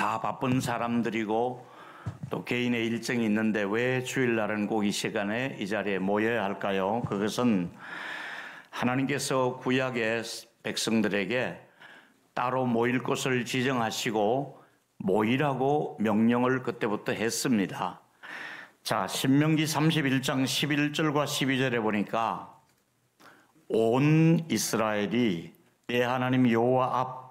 다 바쁜 사람들이고 또 개인의 일정이 있는데 왜 주일날은 꼭 이 시간에 이 자리에 모여야 할까요? 그것은 하나님께서 구약의 백성들에게 따로 모일 곳을 지정하시고 모이라고 명령을 그때부터 했습니다. 자, 신명기 31장 11절과 12절에 보니까 온 이스라엘이 내 하나님 여호와 앞,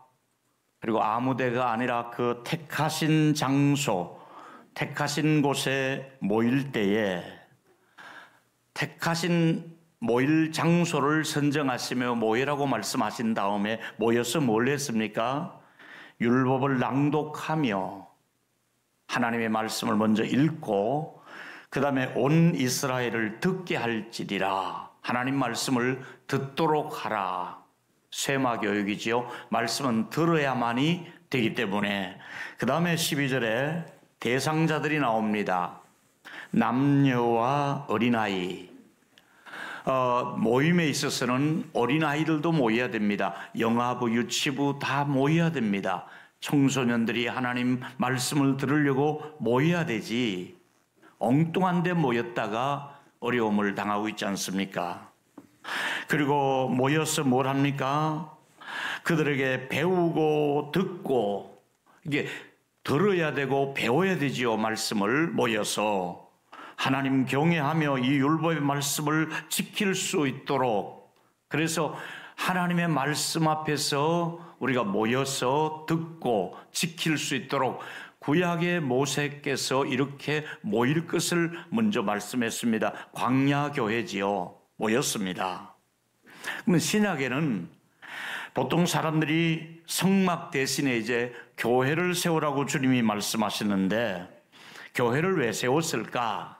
그리고 아무 데가 아니라 그 택하신 장소, 택하신 곳에 모일 때에 택하신 모일 장소를 선정하시며 모이라고 말씀하신 다음에 모여서 뭘 했습니까? 율법을 낭독하며 하나님의 말씀을 먼저 읽고 그 다음에 온 이스라엘을 듣게 할지니라. 하나님 말씀을 듣도록 하라. 쇠마 교육이지요. 말씀은 들어야만이 되기 때문에. 그 다음에 12절에 대상자들이 나옵니다. 남녀와 어린아이. 모임에 있어서는 어린아이들도 모여야 됩니다. 영아부, 유치부 다 모여야 됩니다. 청소년들이 하나님 말씀을 들으려고 모여야 되지. 엉뚱한 데 모였다가 어려움을 당하고 있지 않습니까? 그리고 모여서 뭘 합니까? 그들에게 배우고 듣고, 이게 들어야 되고 배워야 되지요. 말씀을 모여서 하나님 경외하며 이 율법의 말씀을 지킬 수 있도록. 그래서 하나님의 말씀 앞에서 우리가 모여서 듣고 지킬 수 있도록 구약의 모세께서 이렇게 모일 것을 먼저 말씀했습니다. 광야교회지요. 모였습니다. 그러면 신약에는 보통 사람들이 성막 대신에 이제 교회를 세우라고 주님이 말씀하시는데 교회를 왜 세웠을까?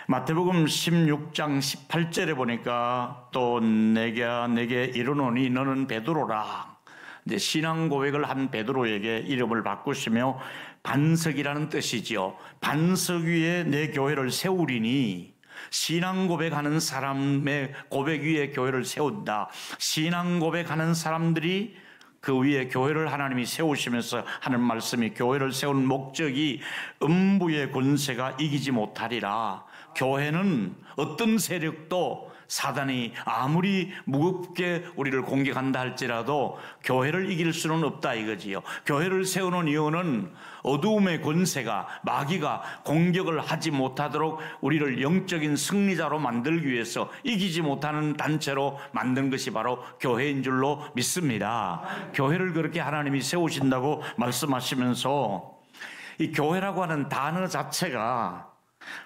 마태복음 16장 18절에 보니까 또 내게 이르노니 너는 베드로라. 이제 신앙 고백을 한 베드로에게 이름을 바꾸시며 반석이라는 뜻이지요. 반석 위에 내 교회를 세우리니 신앙 고백하는 사람의 고백 위에 교회를 세운다. 신앙 고백하는 사람들이 그 위에 교회를 하나님이 세우시면서 하는 말씀이 교회를 세운 목적이 음부의 권세가 이기지 못하리라. 교회는 어떤 세력도 사단이 아무리 무겁게 우리를 공격한다 할지라도 교회를 이길 수는 없다 이거지요. 교회를 세우는 이유는 어두움의 권세가 마귀가 공격을 하지 못하도록 우리를 영적인 승리자로 만들기 위해서 이기지 못하는 단체로 만든 것이 바로 교회인 줄로 믿습니다. 교회를 그렇게 하나님이 세우신다고 말씀하시면서 이 교회라고 하는 단어 자체가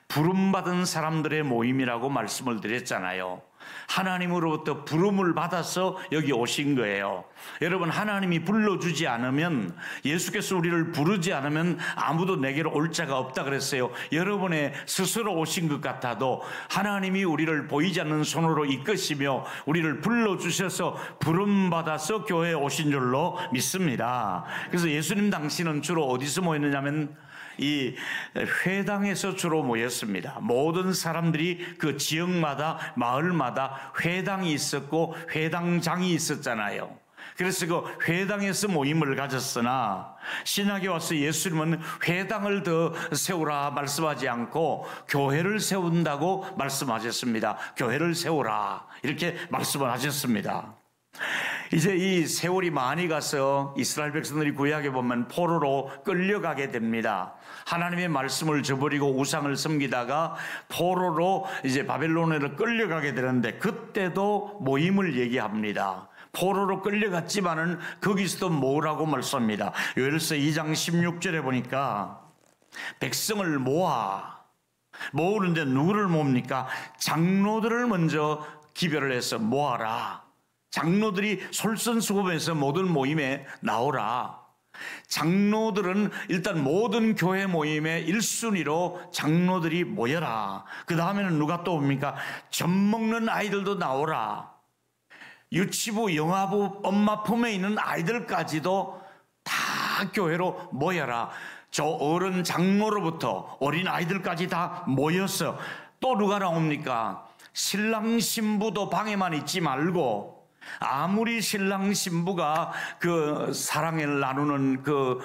부름받은 사람들의 모임이라고 말씀을 드렸잖아요. 하나님으로부터 부름을 받아서 여기 오신 거예요. 여러분, 하나님이 불러주지 않으면, 예수께서 우리를 부르지 않으면 아무도 내게로 올 자가 없다 그랬어요. 여러분의 스스로 오신 것 같아도 하나님이 우리를 보이지 않는 손으로 이끄시며 우리를 불러주셔서 부름받아서 교회에 오신 줄로 믿습니다. 그래서 예수님 당시는 주로 어디서 모였느냐면 이 회당에서 주로 모였습니다. 모든 사람들이 그 지역마다 마을마다 회당이 있었고 회당장이 있었잖아요. 그래서 그 회당에서 모임을 가졌으나 신약에 와서 예수님은 회당을 더 세우라 말씀하지 않고 교회를 세운다고 말씀하셨습니다. 교회를 세우라 이렇게 말씀을 하셨습니다. 이제 이 세월이 많이 가서 이스라엘 백성들이 구약에 보면 포로로 끌려가게 됩니다. 하나님의 말씀을 저버리고 우상을 섬기다가 포로로 이제 바벨론으로 끌려가게 되는데 그때도 모임을 얘기합니다. 포로로 끌려갔지만은 거기서도 뭐라고 말씀합니다. 요엘서 2장 16절에 보니까 백성을 모으는데 누구를 모읍니까? 장로들을 먼저 기별을 해서 모아라. 장로들이 솔선수범해서 모든 모임에 나오라. 장로들은 일단 모든 교회 모임의 1순위로 장로들이 모여라. 그 다음에는 누가 또 옵니까? 젖 먹는 아이들도 나오라. 유치부, 영아부, 엄마 품에 있는 아이들까지도 다 교회로 모여라. 저 어른 장로로부터 어린 아이들까지 다 모여서 또 누가 나옵니까? 신랑 신부도 방에만 있지 말고 아무리 신랑 신부가 그 사랑을 나누는 그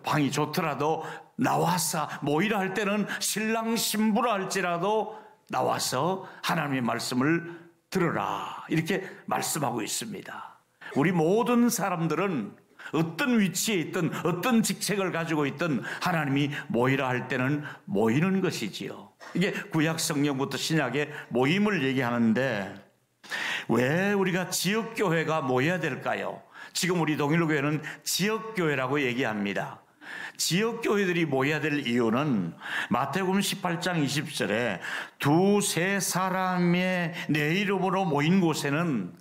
방이 좋더라도 나와서 모이라 할 때는 신랑 신부라 할지라도 나와서 하나님의 말씀을 들으라, 이렇게 말씀하고 있습니다. 우리 모든 사람들은 어떤 위치에 있든 어떤 직책을 가지고 있든 하나님이 모이라 할 때는 모이는 것이지요. 이게 구약 성경부터 신약의 모임을 얘기하는데, 왜 우리가 지역교회가 모여야 될까요? 지금 우리 동일교회는 지역교회라고 얘기합니다. 지역교회들이 모여야 될 이유는 마태복음 18장 20절에 두세 사람의 내 이름으로 모인 곳에는,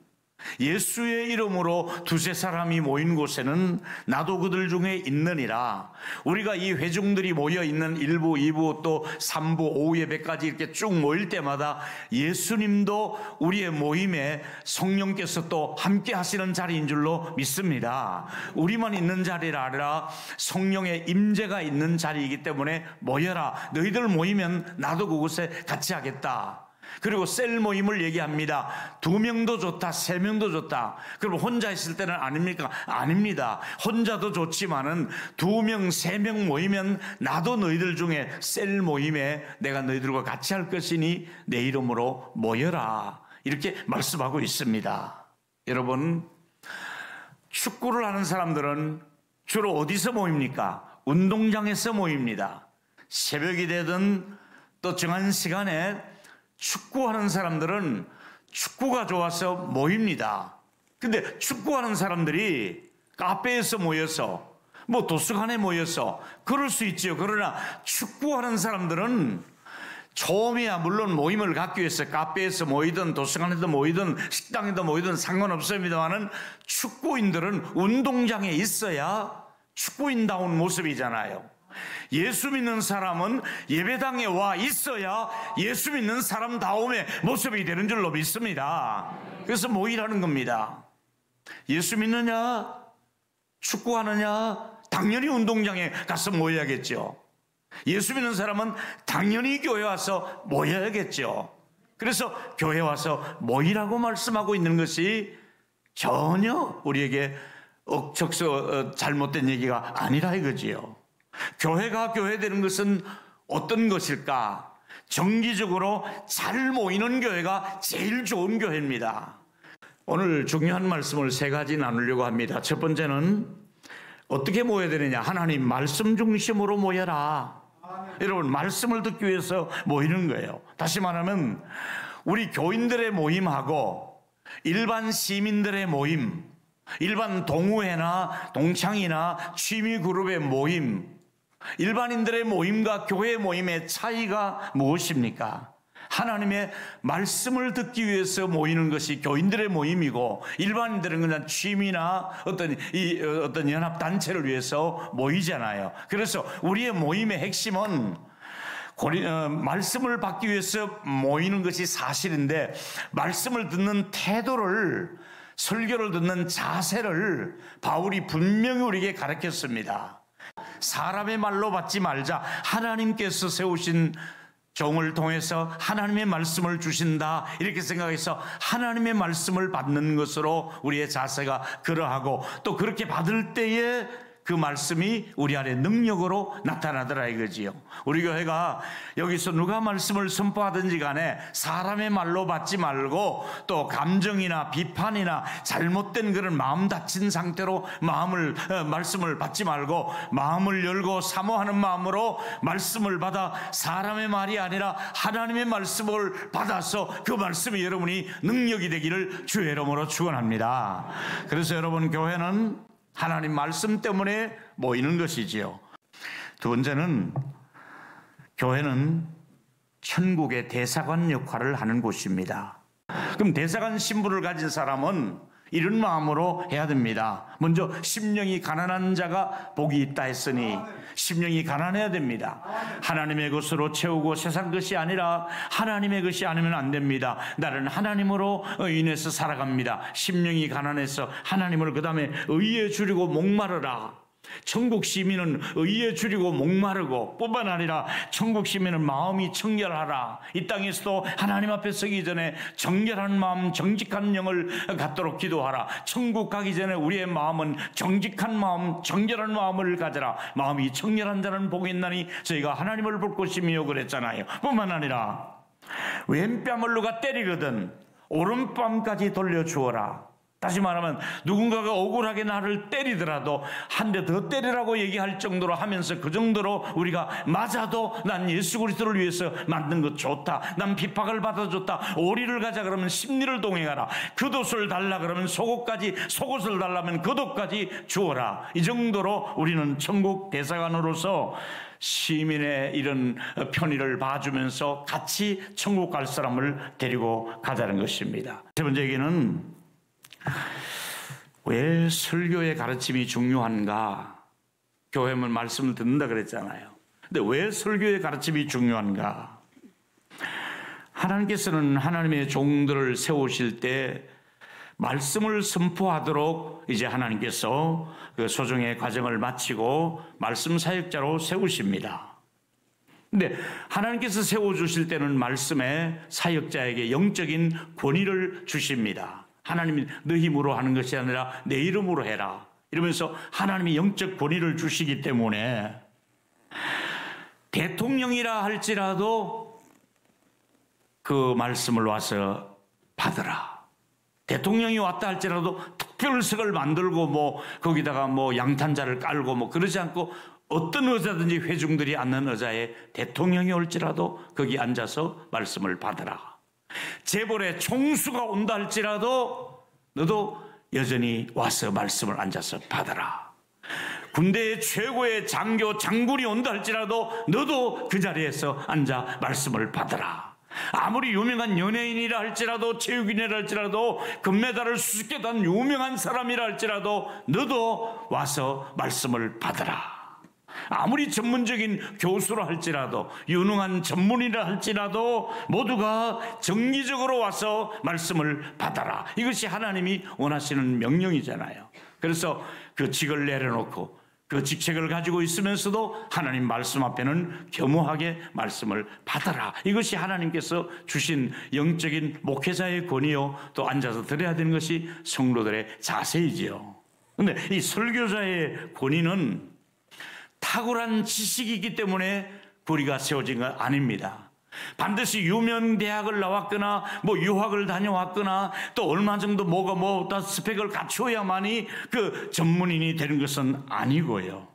예수의 이름으로 두세 사람이 모인 곳에는 나도 그들 중에 있느니라. 우리가 이 회중들이 모여 있는 1부, 2부, 또 3부, 오후 예배까지 이렇게 쭉 모일 때마다 예수님도 우리의 모임에 성령께서 또 함께 하시는 자리인 줄로 믿습니다. 우리만 있는 자리가 아니라 성령의 임재가 있는 자리이기 때문에 모여라. 너희들 모이면 나도 그곳에 같이 하겠다. 그리고 셀 모임을 얘기합니다. 2명도 좋다, 3명도 좋다. 그럼 혼자 있을 때는 아닙니까? 아닙니다. 혼자도 좋지만은 2명, 3명 모이면 나도 너희들 중에 셀 모임에 내가 너희들과 같이 할 것이니 내 이름으로 모여라, 이렇게 말씀하고 있습니다. 여러분, 축구를 하는 사람들은 주로 어디서 모입니까? 운동장에서 모입니다. 새벽이 되든 또 정한 시간에 축구하는 사람들은 축구가 좋아서 모입니다. 근데 축구하는 사람들이 카페에서 모여서, 뭐 도서관에 모여서 그럴 수 있죠. 그러나 축구하는 사람들은 처음이야 물론 모임을 갖기 위해서 카페에서 모이든 도서관에도 모이든 식당에도 모이든 상관없습니다만은, 축구인들은 운동장에 있어야 축구인다운 모습이잖아요. 예수 믿는 사람은 예배당에 와 있어야 예수 믿는 사람다움의 모습이 되는 줄로 믿습니다. 그래서 모이라는 겁니다. 예수 믿느냐? 축구하느냐? 당연히 운동장에 가서 모여야겠죠. 예수 믿는 사람은 당연히 교회 와서 모여야겠죠. 그래서 교회 와서 모이라고 말씀하고 있는 것이 전혀 우리에게 억척서 잘못된 얘기가 아니라 이거지요. 교회가 교회되는 것은 어떤 것일까? 정기적으로 잘 모이는 교회가 제일 좋은 교회입니다. 오늘 중요한 말씀을 3가지 나누려고 합니다. 첫 번째는 어떻게 모여야 되느냐? 하나님 말씀 중심으로 모여라. 여러분, 말씀을 듣기 위해서 모이는 거예요. 다시 말하면 우리 교인들의 모임하고 일반 시민들의 모임, 일반 동호회나 동창이나 취미 그룹의 모임, 일반인들의 모임과 교회 모임의 차이가 무엇입니까? 하나님의 말씀을 듣기 위해서 모이는 것이 교인들의 모임이고, 일반인들은 그냥 취미나 어떤 연합단체를 위해서 모이잖아요. 그래서 우리의 모임의 핵심은 말씀을 받기 위해서 모이는 것이 사실인데, 말씀을 듣는 태도를, 설교를 듣는 자세를 바울이 분명히 우리에게 가르쳤습니다. 사람의 말로 받지 말자. 하나님께서 세우신 종을 통해서 하나님의 말씀을 주신다, 이렇게 생각해서 하나님의 말씀을 받는 것으로 우리의 자세가 그러하고, 또 그렇게 받을 때에 그 말씀이 우리 안에 능력으로 나타나더라 이거지요. 우리 교회가 여기서 누가 말씀을 선포하든지 간에 사람의 말로 받지 말고, 또 감정이나 비판이나 잘못된 그런 마음 다친 상태로 말씀을 받지 말고, 마음을 열고 사모하는 마음으로 말씀을 받아 사람의 말이 아니라 하나님의 말씀을 받아서 그 말씀이 여러분이 능력이 되기를 주의 이름으로 축원합니다. 그래서 여러분, 교회는 하나님 말씀 때문에 모이는 것이지요. 두 번째는, 교회는 천국의 대사관 역할을 하는 곳입니다. 그럼 대사관 신분을 가진 사람은 이런 마음으로 해야 됩니다. 먼저 심령이 가난한 자가 복이 있다 했으니 심령이 가난해야 됩니다. 하나님의 것으로 채우고 세상 것이 아니라 하나님의 것이 아니면 안 됩니다. 나는 하나님으로 인해서 살아갑니다. 심령이 가난해서 하나님을 그 다음에 의에 주리고 목마르라. 천국 시민은 의에 줄이고 목마르고 뿐만 아니라 천국 시민은 마음이 청결하라. 이 땅에서도 하나님 앞에 서기 전에 정결한 마음, 정직한 영을 갖도록 기도하라. 천국 가기 전에 우리의 마음은 정직한 마음, 정결한 마음을 가져라. 마음이 청결한 자는 복이 있나니 저희가 하나님을 볼 것이며 그랬잖아요. 뿐만 아니라 왼뺨을 누가 때리거든 오른뺨까지 돌려주어라. 다시 말하면 누군가가 억울하게 나를 때리더라도 한 대 더 때리라고 얘기할 정도로 하면서 그 정도로 우리가 맞아도 난 예수 그리스도를 위해서 만든 것 좋다. 난 핍박을 받아줬다. 오리를 가자 그러면 십리를 동행하라. 겉옷을 달라 그러면 속옷을 달라면 겉옷까지 주어라. 이 정도로 우리는 천국 대사관으로서 시민의 이런 편의를 봐주면서 같이 천국 갈 사람을 데리고 가자는 것입니다. 세 번째 얘기는 왜 설교의 가르침이 중요한가? 교회는 말씀을 듣는다 그랬잖아요. 근데 왜 설교의 가르침이 중요한가? 하나님께서는 하나님의 종들을 세우실 때 말씀을 선포하도록 이제 하나님께서 그 소정의 과정을 마치고 말씀 사역자로 세우십니다. 근데 하나님께서 세워주실 때는 말씀에 사역자에게 영적인 권위를 주십니다. 하나님이 너 힘으로 하는 것이 아니라 내 이름으로 해라. 이러면서 하나님이 영적 권위를 주시기 때문에 대통령이라 할지라도 그 말씀을 와서 받으라. 대통령이 왔다 할지라도 특별석을 만들고 거기다가 양탄자를 깔고 그러지 않고 어떤 의자든지 회중들이 앉는 의자에 대통령이 올지라도 거기 앉아서 말씀을 받으라. 재벌의 총수가 온다 할지라도 너도 여전히 와서 말씀을 앉아서 받아라. 군대의 최고의 장군이 온다 할지라도 너도 그 자리에서 앉아 말씀을 받아라. 아무리 유명한 연예인이라 할지라도 체육인이라 할지라도 금메달을 수십개 딴 유명한 사람이라 할지라도 너도 와서 말씀을 받아라. 아무리 전문적인 교수라 할지라도 유능한 전문이라 할지라도 모두가 정기적으로 와서 말씀을 받아라. 이것이 하나님이 원하시는 명령이잖아요. 그래서 그 직을 내려놓고 그 직책을 가지고 있으면서도 하나님 말씀 앞에는 겸허하게 말씀을 받아라. 이것이 하나님께서 주신 영적인 목회자의 권위요, 또 앉아서 들어야 되는 것이 성도들의 자세이지요. 그런데 이 설교자의 권위는 탁월한 지식이기 때문에 권위가 세워진 건 아닙니다. 반드시 유명 대학을 나왔거나 유학을 다녀왔거나 또 얼마 정도 어떤 스펙을 갖추어야만이 그 전문인이 되는 것은 아니고요.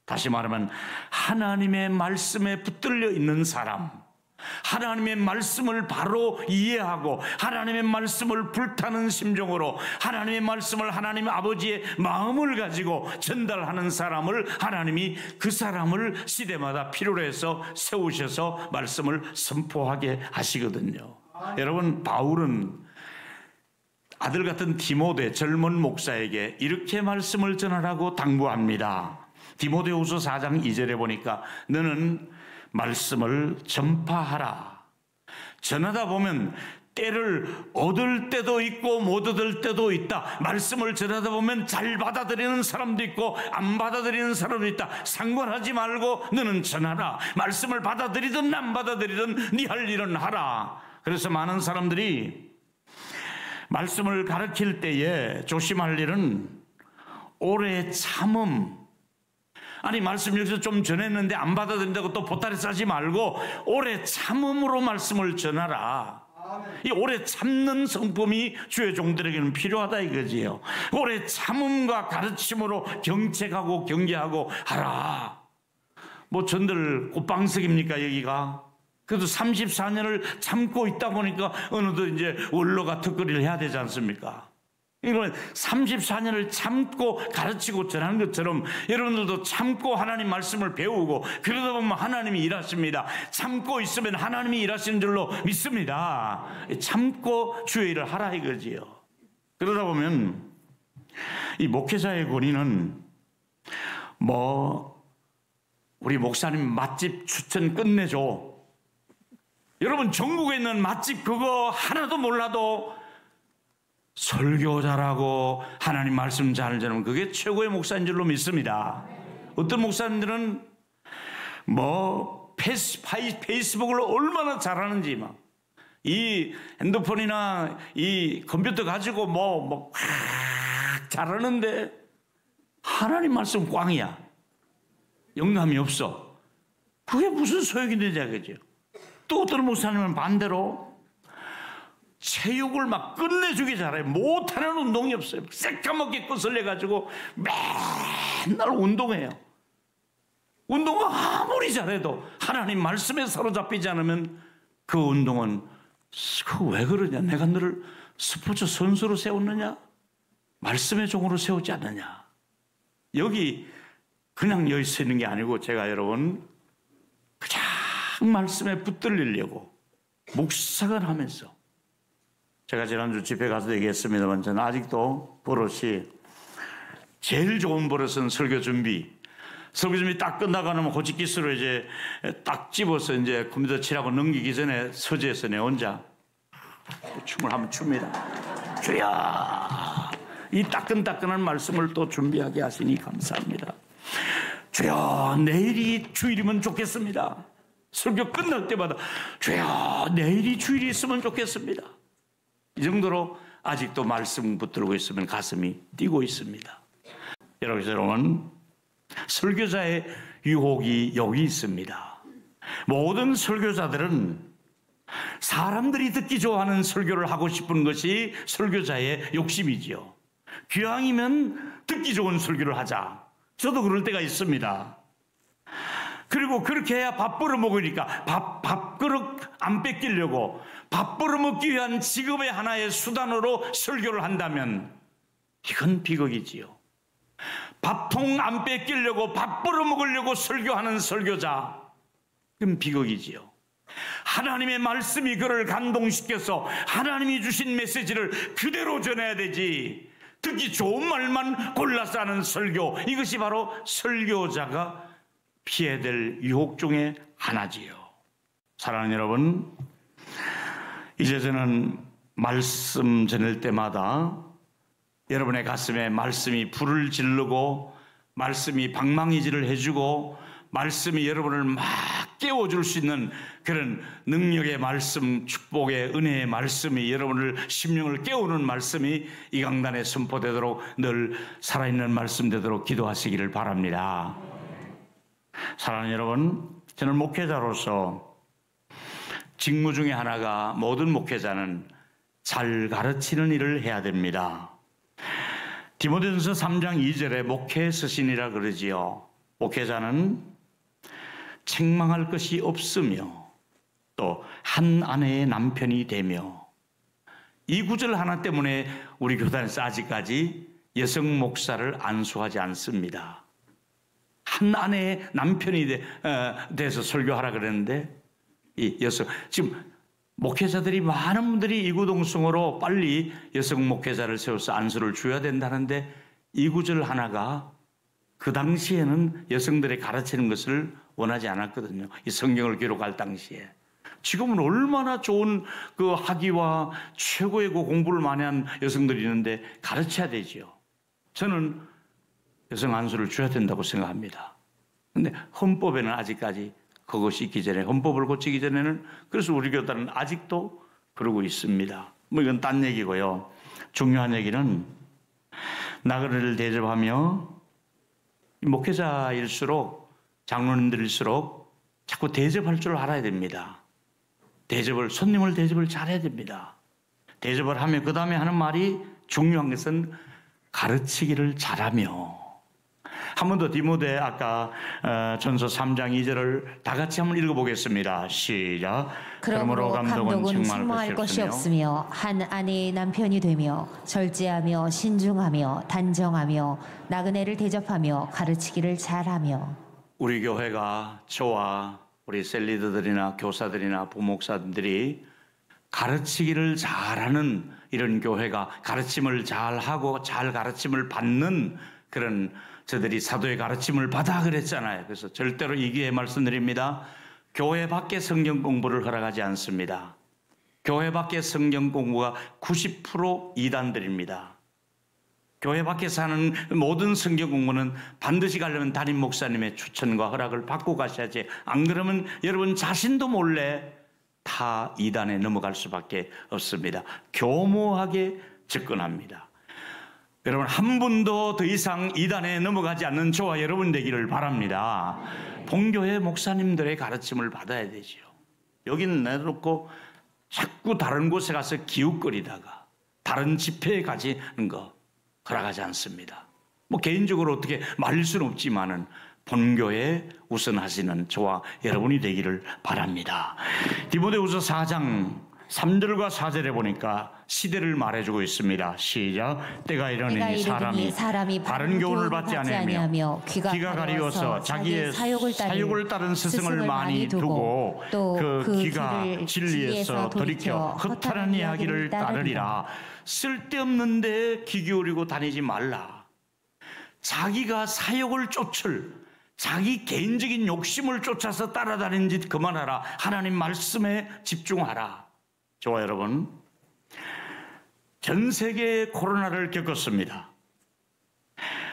다시 말하면 하나님의 말씀에 붙들려 있는 사람, 하나님의 말씀을 바로 이해하고 하나님의 말씀을 불타는 심정으로 하나님의 말씀을 하나님 아버지의 마음을 가지고 전달하는 사람을 하나님이 그 사람을 시대마다 필요로 해서 세우셔서 말씀을 선포하게 하시거든요. 여러분, 바울은 아들 같은 디모데 젊은 목사에게 이렇게 말씀을 전하라고 당부합니다. 디모데후서 4장 2절에 보니까 너는 말씀을 전파하라. 전하다 보면 때를 얻을 때도 있고 못 얻을 때도 있다. 말씀을 전하다 보면 잘 받아들이는 사람도 있고 안 받아들이는 사람도 있다. 상관하지 말고 너는 전하라. 말씀을 받아들이든 안 받아들이든 네 할 일은 하라. 그래서 많은 사람들이 말씀을 가르칠 때에 조심할 일은 오래 참음. 아니 말씀 여기서 좀 전했는데 안 받아들인다고 또 보따리 싸지 말고 오래 참음으로 말씀을 전하라. 이 오래 참는 성품이 주의 종들에게는 필요하다 이거지요. 오래 참음과 가르침으로 경책하고 경계하고 하라. 전들 꽃방석입니까 여기가? 그래도 34년을 참고 있다 보니까 어느덧 이제 원로가 턱걸이를 해야 되지 않습니까? 이건 34년을 참고 가르치고 전하는 것처럼 여러분들도 참고 하나님 말씀을 배우고 그러다 보면 하나님이 일하십니다. 참고 있으면 하나님이 일하시는 줄로 믿습니다. 참고 주의 일을 하라 이거지요. 그러다 보면 이 목회자의 권위는 우리 목사님 맛집 추천 끝내줘. 여러분 전국에 있는 맛집 그거 하나도 몰라도 설교자라고 하나님 말씀 잘 전하면 그게 최고의 목사인 줄로 믿습니다. 어떤 목사님들은 페이스북을 얼마나 잘하는지 이 핸드폰이나 이 컴퓨터 가지고 잘하는데 하나님 말씀 꽝이야. 영감이 없어. 그게 무슨 소용이 되지 그죠? 또 어떤 목사님은 반대로 체육을 끝내주기 잘해. 못하는 운동이 없어요. 새까맣게 끝을 내가지고 맨날 운동해요. 운동을 아무리 잘해도 하나님 말씀에 사로잡히지 않으면 그 운동은 왜 그러냐? 내가 너를 스포츠 선수로 세웠느냐? 말씀의 종으로 세우지 않느냐? 여기 그냥 여기 서 있는 게 아니고 제가 여러분 그냥 말씀에 붙들리려고 묵상을 하면서 제가 지난주 집회 가서 얘기했습니다만 저는 아직도 버릇이 제일 좋은 버릇은 설교 준비 딱 끝나고 나면 고치기스로 이제 딱 집어서 이제 컴퓨터 칠하고 넘기기 전에 서재에서 내 혼자 춤을 한번 춥니다. 주야, 이 따끈따끈한 말씀을 또 준비하게 하시니 감사합니다. 주야, 내일이 주일이면 좋겠습니다. 설교 끝날 때마다 주야, 내일이 주일이 있으면 좋겠습니다. 이 정도로 아직도 말씀 붙들고 있으면 가슴이 뛰고 있습니다. 여러분, 설교자의 유혹이 여기 있습니다. 모든 설교자들은 사람들이 듣기 좋아하는 설교를 하고 싶은 것이 설교자의 욕심이지요. 기왕이면 듣기 좋은 설교를 하자. 저도 그럴 때가 있습니다. 그리고 그렇게 해야 밥 벌어 먹으니까 밥그릇 안 뺏기려고 밥 벌어 먹기 위한 직업의 하나의 수단으로 설교를 한다면 이건 비극이지요. 밥통 안 뺏기려고 밥 벌어 먹으려고 설교하는 설교자, 그건 비극이지요. 하나님의 말씀이 그를 감동시켜서 하나님이 주신 메시지를 그대로 전해야 되지, 듣기 좋은 말만 골라서 하는 설교, 이것이 바로 설교자가 피해야 될 유혹 중에 하나지요. 사랑하는 여러분, 이제 저는 말씀 전할 때마다 여러분의 가슴에 말씀이 불을 지르고 말씀이 방망이질을 해주고 말씀이 여러분을 막 깨워줄 수 있는 그런 능력의 말씀, 축복의 은혜의 말씀이 여러분을 심령을 깨우는 말씀이 이 강단에 선포되도록 늘 살아있는 말씀 되도록 기도하시기를 바랍니다. 사랑하는 여러분, 저는 목회자로서 직무 중에 하나가 모든 목회자는 잘 가르치는 일을 해야 됩니다. 디모데전서 3장 2절에 목회 서신이라 그러지요. 목회자는 책망할 것이 없으며 또 한 아내의 남편이 되며, 이 구절 하나 때문에 우리 교단에서 아직까지 여성 목사를 안수하지 않습니다. 한 아내의 남편이 돼서 설교하라 그랬는데 이 여성, 지금 목회자들이 많은 분들이 이구동성으로 빨리 여성 목회자를 세워서 안수를 줘야 된다는데 이 구절 하나가 그 당시에는 여성들의 가르치는 것을 원하지 않았거든요. 이 성경을 기록할 당시에. 지금은 얼마나 좋은 그 학위와 최고의 그 공부를 많이 한 여성들이 있는데 가르쳐야 되지요. 저는 여성 안수를 줘야 된다고 생각합니다. 그런데 헌법에는 아직까지 그것이 있기 전에, 헌법을 고치기 전에는, 그래서 우리 교단은 아직도 그러고 있습니다. 이건 딴 얘기고요. 중요한 얘기는 나그네를 대접하며 목회자일수록, 장로님들일수록 자꾸 대접할 줄 알아야 됩니다. 손님을 대접을 잘해야 됩니다. 대접을 하며 그 다음에 하는 말이, 중요한 것은 가르치기를 잘하며. 한 번 더 디모데 아까 전서 3장 2절을 다 같이 한번 읽어보겠습니다. 시작. 그러므로 감독은 책망할 것이 없으며 한 아내의 남편이 되며 절제하며 신중하며 단정하며 나그네를 대접하며 가르치기를 잘하며. 우리 교회가, 저와 우리 셀리더들이나 교사들이나 부목사들이 가르치기를 잘하는 이런 교회가, 가르침을 잘하고 잘 가르침을 받는 그런, 저들이 사도의 가르침을 받아 그랬잖아요. 그래서 절대로 이 기회에 말씀드립니다. 교회 밖에 성경 공부를 허락하지 않습니다. 교회 밖의 성경 공부가 90% 이단들입니다. 교회 밖에서 하는 모든 성경 공부는 반드시 가려면 담임 목사님의 추천과 허락을 받고 가셔야지, 안 그러면 여러분 자신도 몰래 다 이단에 넘어갈 수밖에 없습니다. 교모하게 접근합니다. 여러분, 한 분도 더 이상 이단에 넘어가지 않는 저와 여러분 되기를 바랍니다. 본교회 목사님들의 가르침을 받아야 되죠. 여기는 내놓고 자꾸 다른 곳에 가서 기웃거리다가 다른 집회에 가지는 거 허락하지 않습니다. 뭐 개인적으로 어떻게 말릴 수는 없지만은 본교에 우선 하시는 저와 여러분이 되기를 바랍니다. 디모데후서 4장 3절과 4절에 보니까 시대를 말해주고 있습니다. 시작. 때가 이르니 사람이 바른 교훈을 받지 아니하며 귀가 가리워서 자기의 사욕을 따른 스승을 많이 두고 또 그 귀가 진리에서 돌이켜 허탄한 이야기를 따르리라. 쓸데없는데 귀 기울이고 다니지 말라. 자기가 사욕을 자기 개인적인 욕심을 쫓아서 따라다니는 짓 그만하라. 하나님 말씀에 집중하라. 저와 여러분, 전 세계의 코로나를 겪었습니다.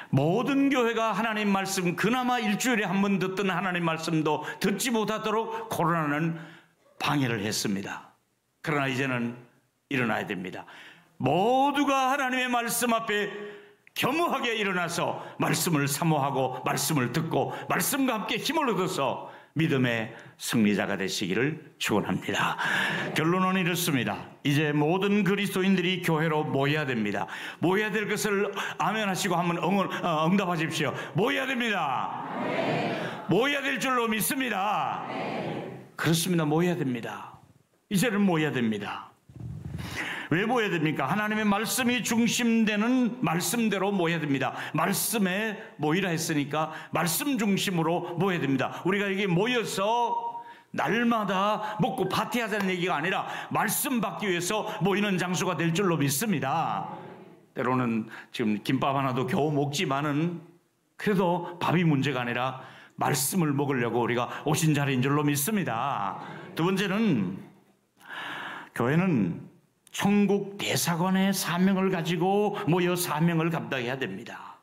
모든 교회가 하나님 말씀, 그나마 일주일에 한 번 듣던 하나님 말씀도 듣지 못하도록 코로나는 방해를 했습니다. 그러나 이제는 일어나야 됩니다. 모두가 하나님의 말씀 앞에 겸허하게 일어나서 말씀을 사모하고 말씀을 듣고 말씀과 함께 힘을 얻어서 믿음의 승리자가 되시기를 축원합니다. 결론은 이렇습니다. 이제 모든 그리스도인들이 교회로 모여야 됩니다. 모여야 될 것을 아멘 하시고 한번 응답하십시오. 모여야 됩니다. 모여야 될 줄로 믿습니다. 그렇습니다. 모여야 됩니다. 이제는 모여야 됩니다. 왜 모여야 됩니까? 하나님의 말씀이 중심되는 말씀대로 모여야 됩니다. 말씀에 모이라 했으니까 말씀 중심으로 모여야 됩니다. 우리가 여기 모여서 날마다 먹고 파티하자는 얘기가 아니라 말씀 받기 위해서 모이는 장소가 될 줄로 믿습니다. 때로는 지금 김밥 하나도 겨우 먹지만은 그래도 밥이 문제가 아니라 말씀을 먹으려고 우리가 오신 자리인 줄로 믿습니다. 두 번째는, 교회는 천국 대사관의 사명을 가지고 모여 사명을 감당해야 됩니다.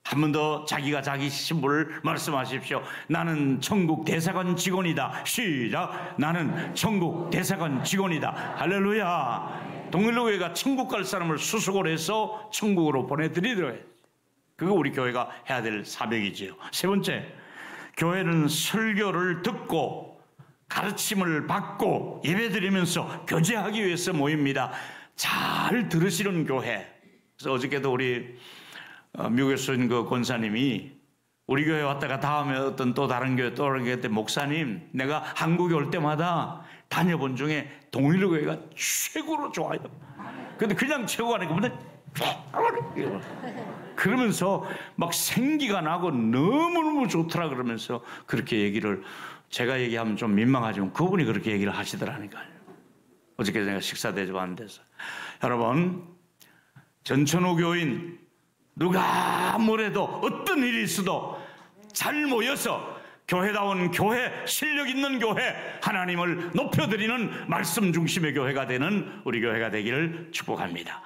한 번 더 자기가 자기 신분을 말씀하십시오. 나는 천국 대사관 직원이다. 시작. 나는 천국 대사관 직원이다. 할렐루야. 동일교회가 천국 갈 사람을 수속을 해서 천국으로 보내드리도록 해요. 그거 우리 교회가 해야 될 사명이지요. 세 번째, 교회는 설교를 듣고 가르침을 받고 예배드리면서 교제하기 위해서 모입니다. 잘 들으시는 교회. 그래서 어저께도 우리 미국에서 온 그 권사님이 우리 교회 왔다가 다음에 어떤 또 다른 교회 때 목사님, 내가 한국에 올 때마다 다녀본 중에 동일교회가 최고로 좋아요. 근데 그냥 최고가 아니고 그러면서 막 생기가 나고 너무너무 좋더라 그러면서 그렇게 얘기를, 제가 얘기하면 좀 민망하지만 그분이 그렇게 얘기를 하시더라니까요. 어저께 제가 식사 대접하는 데서. 여러분, 전천후 교인 누가 뭐래도 어떤 일이 있어도 잘 모여서 교회다운 교회, 실력 있는 교회, 하나님을 높여드리는 말씀 중심의 교회가 되는 우리 교회가 되기를 축복합니다.